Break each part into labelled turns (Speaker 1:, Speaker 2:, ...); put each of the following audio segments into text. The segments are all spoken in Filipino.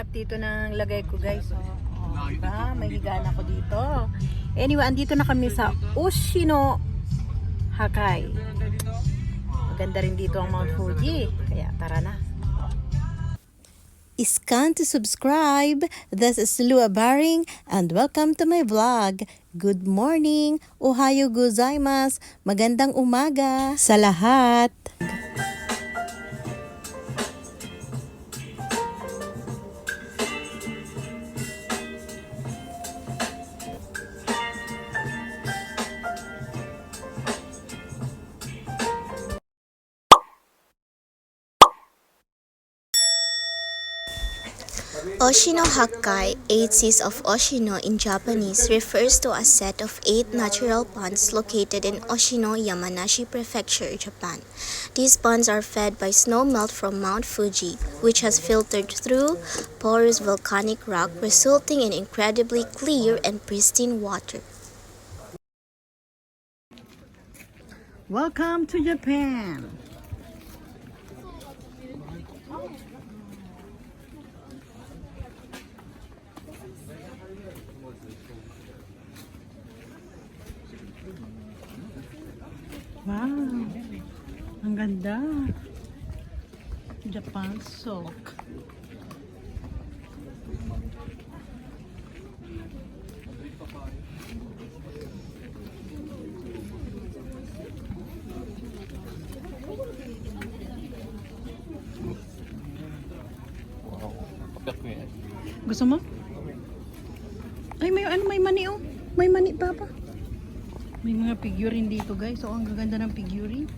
Speaker 1: dito ng lagay ko guys. Diba? May higaan ako dito. Anyway, andito na kami sa Oshino Hakai. Maganda rin dito ang Mount Fuji. Kaya tara na. Iscan to subscribe. This is Lua Baring and welcome to my vlog. Good morning. Ohayo gozaimasu. Magandang umaga sa lahat.
Speaker 2: Oshino Hakkai, 8 seas of Oshino in Japanese, refers to a set of 8 natural ponds located in Oshino, Yamanashi Prefecture, Japan. These ponds are fed by snow melt from Mount Fuji, which has filtered through porous volcanic rock, resulting in incredibly clear and pristine water.
Speaker 1: Welcome to Japan. Wow, ang ganda. Japan Soak. Gusto mo? Ay, may mani oh. May mani pa. May mga figurine dito guys. So, ang gaganda ng figurine.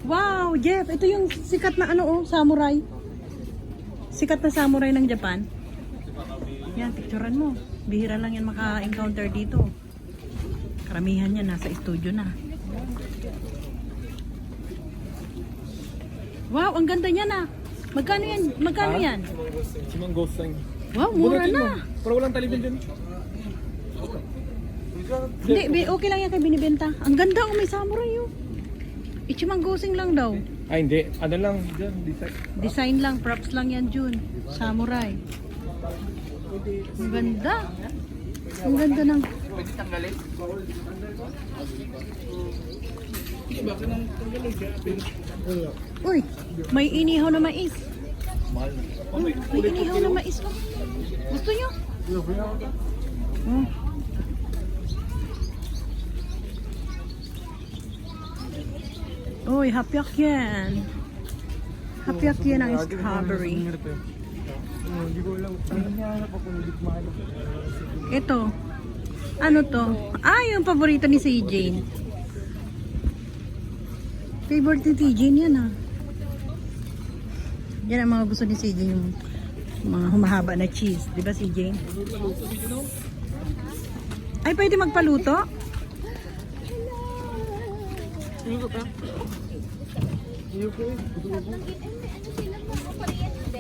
Speaker 1: Wow, Jeff. Ito yung sikat na samurai. Sikat na samurai ng Japan. Yan, picturean mo. Bihira lang yan maka-encounter dito. Karamihan yan, nasa studio na. Wow, ang ganda niya na. Magkano yan? Magkano yan? Wow, mura na.
Speaker 3: Pero walang talibin dyan.
Speaker 1: Hindi, okay lang yan kay binibenta. Ang ganda, may samurai yun. Ichimanggosing lang daw.
Speaker 3: Ay, hindi. Ano lang, dyan, design.
Speaker 1: Design lang, props lang yan, Jun. Samurai. Ang ganda. Ang ganda ng...
Speaker 3: Pwede tanggalin?
Speaker 1: Uy, may inihaw na mais. May inihaw na mais. Oh. Gusto nyo? Oh. Uy, hapyak-yan. Hapyak-yan ang strawberry. Ito. Ano to? Ah, yung paborito ni si Jane. Favorite ni si Jane yan ah. Yan ang mga gusto ni si Jane. Yung mga humahaba na cheese. Diba si Jane? Ay, pwede magpaluto?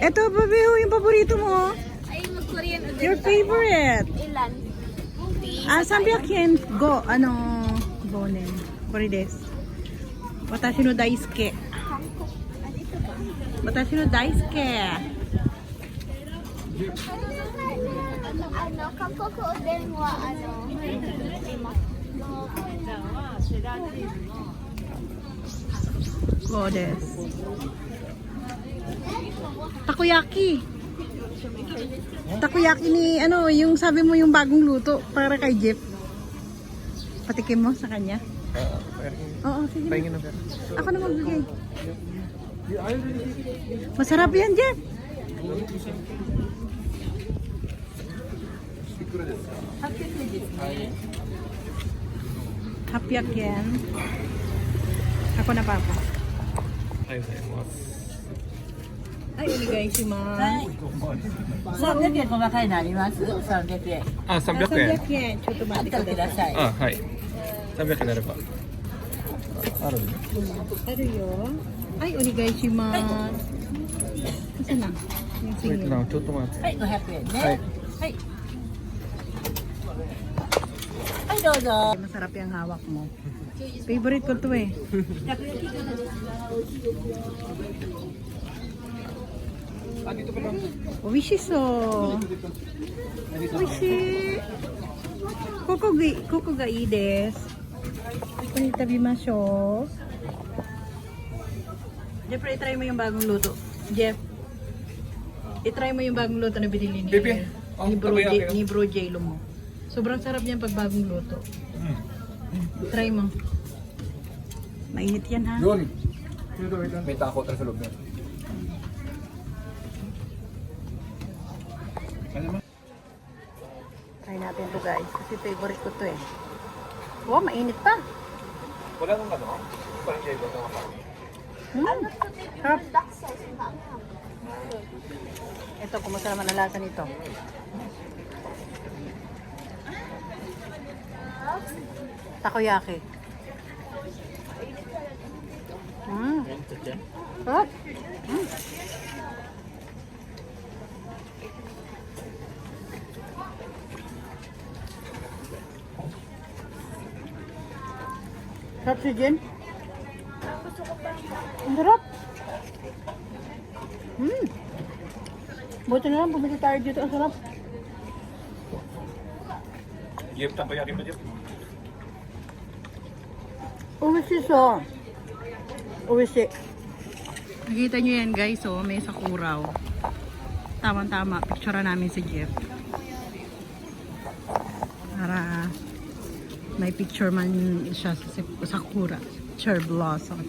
Speaker 1: Ito, babiho, yung paborito mo.
Speaker 2: Ay, mag-Korean ulit.
Speaker 1: Your favorite.
Speaker 2: Ilan?
Speaker 1: Sambyakyen go, gonen. Korides. Watashi no daisuke. Watashi no daisuke.
Speaker 2: Kampoku oden wa
Speaker 1: Godes. Takoyaki. Takoyaki ni yung sabi mo yung bagong luto para kay Jeff. Patikim mo sa kanya. Oo, sige.
Speaker 3: Pahingin na pera.
Speaker 1: Ako na magbigay. Masarap yan, Jeff. Hapyak yan. Ako na papa.
Speaker 3: Ay,
Speaker 1: Ay, onegai shimasu.
Speaker 4: 300円細かいのあります ?300 円。
Speaker 3: Ah, 300 yen.
Speaker 1: 300 yen. ちょっと待ってください。
Speaker 3: Ah, はい。300円なれば。あるね。
Speaker 1: Ano yun? Ay, onegai shimasu. Kasi na. Yung
Speaker 3: Wait
Speaker 1: singil.
Speaker 3: lang, ちょっと待って。
Speaker 4: はい、500円ね。
Speaker 3: はい。
Speaker 4: はい。はい、どうぞ。
Speaker 1: Masarap yung hawak mo. Favorite ko to eh.
Speaker 3: dito pa lang.
Speaker 1: Oishi so. Oishi. Koko ga ii desu. Ito ni tabimashou. Jeff, i-try mo yung bagong luto. Jeff, i-try mo yung bagong luto na binili ni,
Speaker 3: Pipi.
Speaker 1: ni Bro J-Lo mo. Sobrang sarap niyan pag bagong luto. Try mo. Mainit yan ha.
Speaker 3: Yun. May takot na sa loob niya.
Speaker 1: Try natin to guys. Kasi favorite ko to eh. Wow, mainit pa.
Speaker 3: Wala nang ano? Parang jay na kapag.
Speaker 1: Sarap. Ito, kumusta naman ang lasa nito? Takoyaki. Sarap. Sarap si Jen. Ang sarap. Buti na lang, bumili tayo dito. Ang sarap.
Speaker 3: Jeff, takoyaki mo, Jeff.
Speaker 1: Uwishi so. Uwishi. Nakita nyo yan guys, oh, may sakuraw. Tama-tama, picture namin si Jeff. Para may picture man siya sa sakura. Cherry blossom.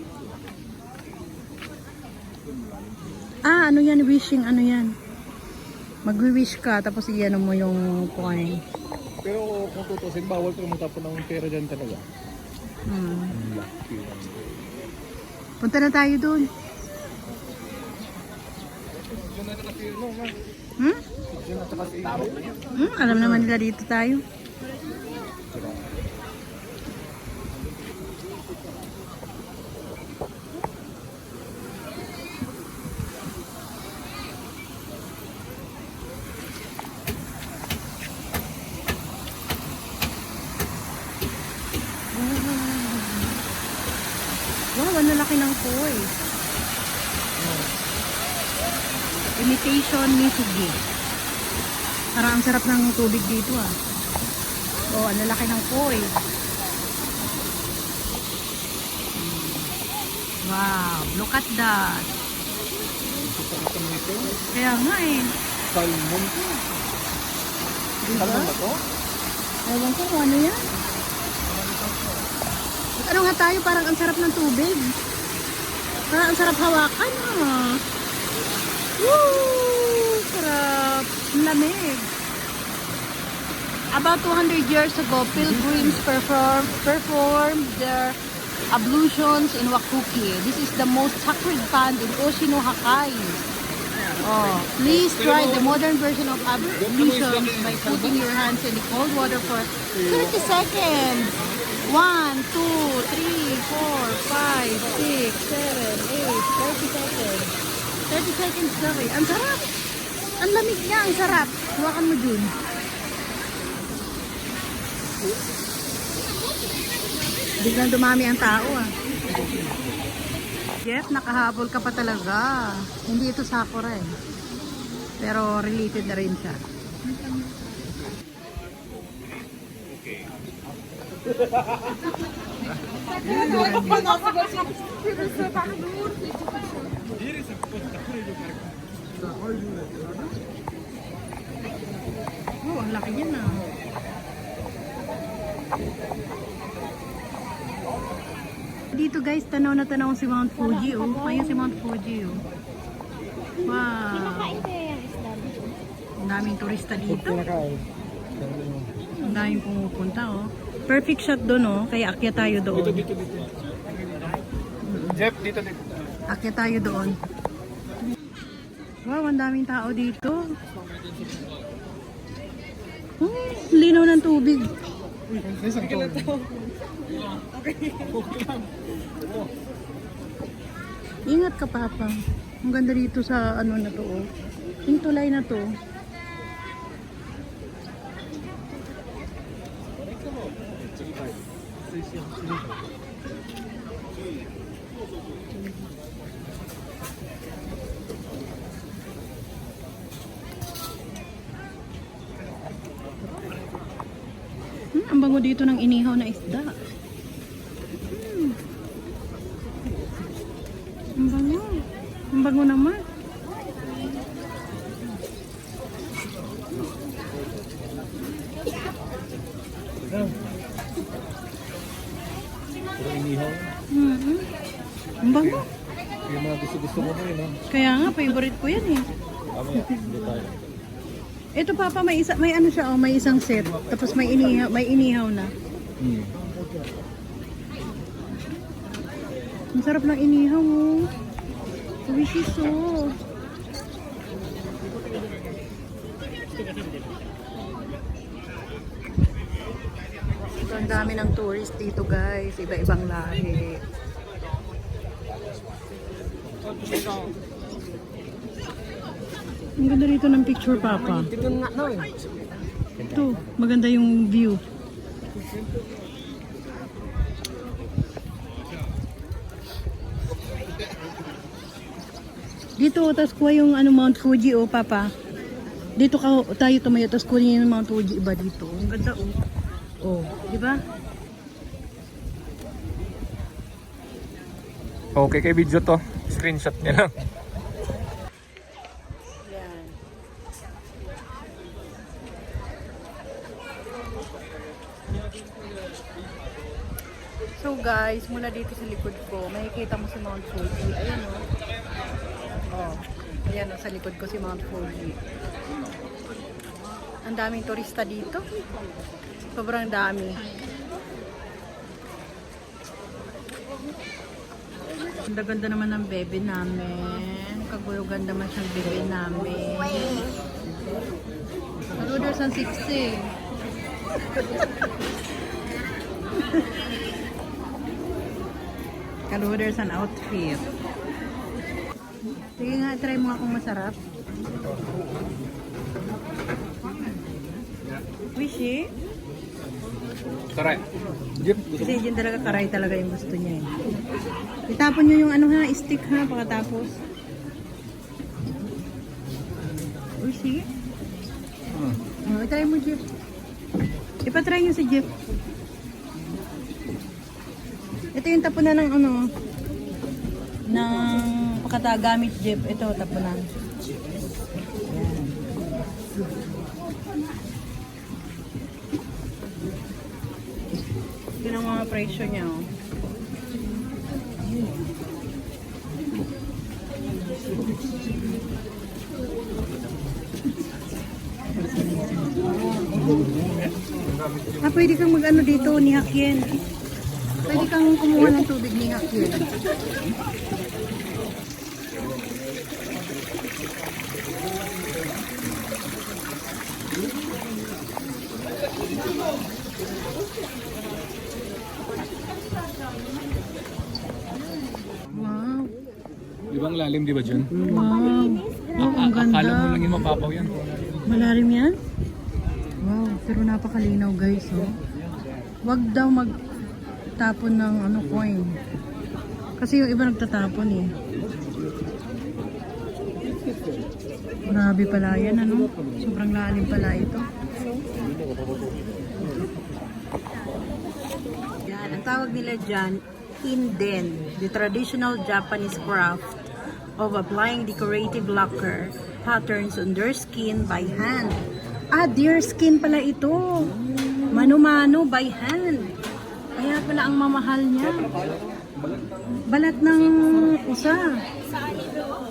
Speaker 1: Ah, ano yan? Wishing, ano yan? Magwi-wish ka, tapos iyan mo yung coin.
Speaker 3: Pero kung tutusin, bawal kang magtapon ng pera dyan talaga.
Speaker 1: Punta na tayo doon. Alam naman nila dito tayo. Wow, ang lalaki ng koi. Imitation Misugi. Parang ang sarap ng tubig dito ah. Oh, ang lalaki ng koi. Wow, look at that. Kaya nga eh.
Speaker 3: Salmon.
Speaker 1: Diba?
Speaker 3: Salmon ba to?
Speaker 1: Ewan ko kung ano yan. Ano nga tayo, parang ang sarap ng tubig. Parang ang sarap hawakan ah. Woo! Sarap. Ang lamig. About 200 years ago, pilgrims performed their ablutions in Wakuki. This is the most sacred pond in Oshino, Hakkai. Oh, please try the modern version of ablutions by putting your hands in the cold water for 30 seconds. 1, 2, 3, 4, 5, 6, 7, 8, 30 seconds. 30 seconds daw eh. Ang sarap. Ang lamig niya, ang sarap. Huwakan mo dun. Biglang dumami ang tao ah. Jeff, nakahabol ka pa talaga. Hindi ito sakura eh. Pero related na rin siya. Oh, ang laki niya na. Dito guys, tanaw na tanaw si Mount Fuji oh. Ayun si Mount Fuji oh. Wow. Ang daming turista dito. Ang daming pumupunta oh. Perfect shot doon oh. Kaya akyat tayo doon.
Speaker 3: Dito. Jeff, dito.
Speaker 1: Akyat tayo doon. Wow, ang daming tao dito. Linaw ng tubig. Ingat ka, Papa. Ang ganda dito sa ano na to oh. Yung tulay na to. ang bango dito ng inihaw na isda. Ang bango. Ang bango naman.
Speaker 3: Puro inihaw.
Speaker 1: Ang bango.
Speaker 3: Yung mga gusto-gusto mo rin, no?
Speaker 1: Kaya nga, favorite ko yan eh.
Speaker 3: Mamaya, hindi tayo.
Speaker 1: Ito papa, may ano siya, oh, may isang set. Tapos may inihaw na. Ang sarap ng inihaw, oh. Delicious, oh. So, ang dami ng tourist dito, guys. Iba-ibang lahi. Ang ganda rito ng picture, papa. Ito, maganda yung view. Dito, tapos kuha yung ano, Mount Fuji, oh, papa. Dito tayo tumayo, tapos kuha yung Mount Fuji, iba dito. Ang ganda, oh. Oh, di ba?
Speaker 3: Okay, kay video to. Screenshot niya lang.
Speaker 1: Yan. So guys, mula dito sa likod ko, makikita mo si Mount Fuji. Ayan o. Oh. Ayan o, sa likod ko si Mount Fuji. Ang daming turista dito. Sobrang dami. Ang ganda naman ng bebe namin. Kaguyo-ganda naman siyang bebe namin. Order sa 60. Kaluders an outfit. Sige nga, try mo nga kung masarap. Wishy?
Speaker 3: Taray. Jeep.
Speaker 1: Kasi yun talaga, karay talaga yung gusto niya eh. Itapon nyo yung ano ha, stick ha, pagkatapos. Wishy? Oh, itry mo, Jeff. Ipatry nyo si Jeff. Ito yung tapunan ng ano, ng pagkatagamit, Jeff. Ito, tapunan. Yan. Yun ang mga presyo niya, oh. Pwede kang mag-ano dito, ni Hakien. Pwede kang kumuha ng tubig ni Hakien. Wow.
Speaker 3: Di ba ang lalim, di ba dyan?
Speaker 1: Wow. Oh, ang ganda.
Speaker 3: Akala mo lang yung mapapaw yan.
Speaker 1: Malalim yan? Wow, pero napakalinaw guys, oh. Wag daw magtapon ng ano coin. Kasi yung iba nagtatapon eh. Grabe pala yan, ano? Sobrang lalim pala ito. Yan, ang tawag nila dyan, inden, the traditional Japanese craft of applying decorative lacquer patterns on their skin by hand. Ah, deer skin pala ito. Mano-mano by hand. Kaya pala ang mamahal niya. Balat ng usa.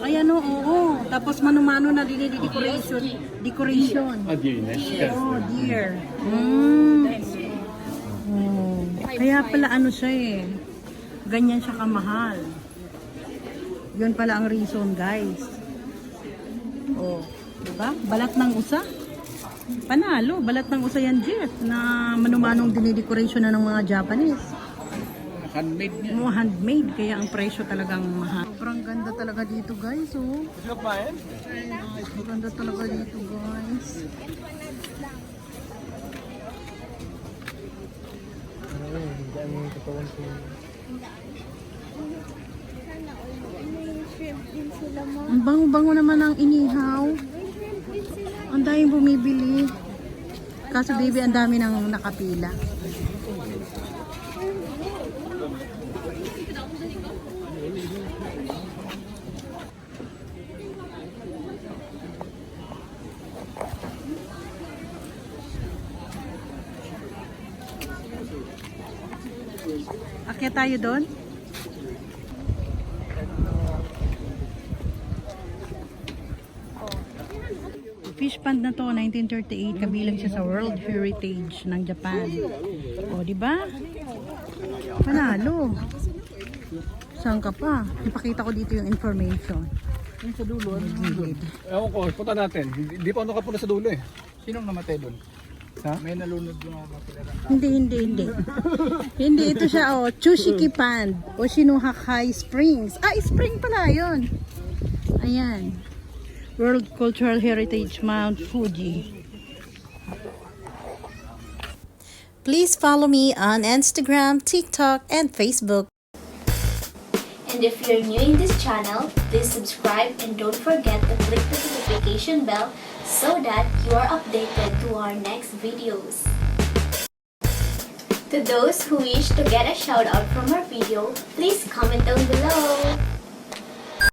Speaker 1: Ayan o, oo. Tapos mano-mano na dinidecoration. Decoration. Oh, deer. Oh. Kaya pala ano siya eh. Ganyan siya kamahal. Yun pala ang reason, guys. Oh, diba? Balat ng usa. Panalo, balat ng usa yan, Jeff, na manumanong dinidecoration na ng mga Japanese.
Speaker 3: Handmade niya.
Speaker 1: Mga handmade, kaya ang presyo talagang mahal. Sobrang ganda talaga dito, guys, oh. Ang ganda talaga dito, guys. Ang bango-bango naman ang inihaw. Ang daming bumibili. Kaso baby, ang dami nang nakapila. Akyat tayo doon. Fish pond na to, 1938, kabilang siya sa World Heritage ng Japan. O, di ba? Panalo. Saan ka pa? Ipakita ko dito yung information.
Speaker 3: Yung sa dulo, ano yung dulo? Ewan ko, punta natin. Hindi pa ako nakapunta sa dulo eh. Sinong namatay doon? Ha? May nalunod yung mga kilala.
Speaker 1: Hindi. Hindi, ito siya, oh. Chushiki Pond. Oshinohakai Springs. Ah, spring pala yun. Ayan. World Cultural Heritage Mount Fuji. Please follow me on Instagram, TikTok, and Facebook.
Speaker 2: And if you're new in this channel, please subscribe and don't forget to click the notification bell so that you are updated to our next videos. To those who wish to get a shout out from our video, please comment down below.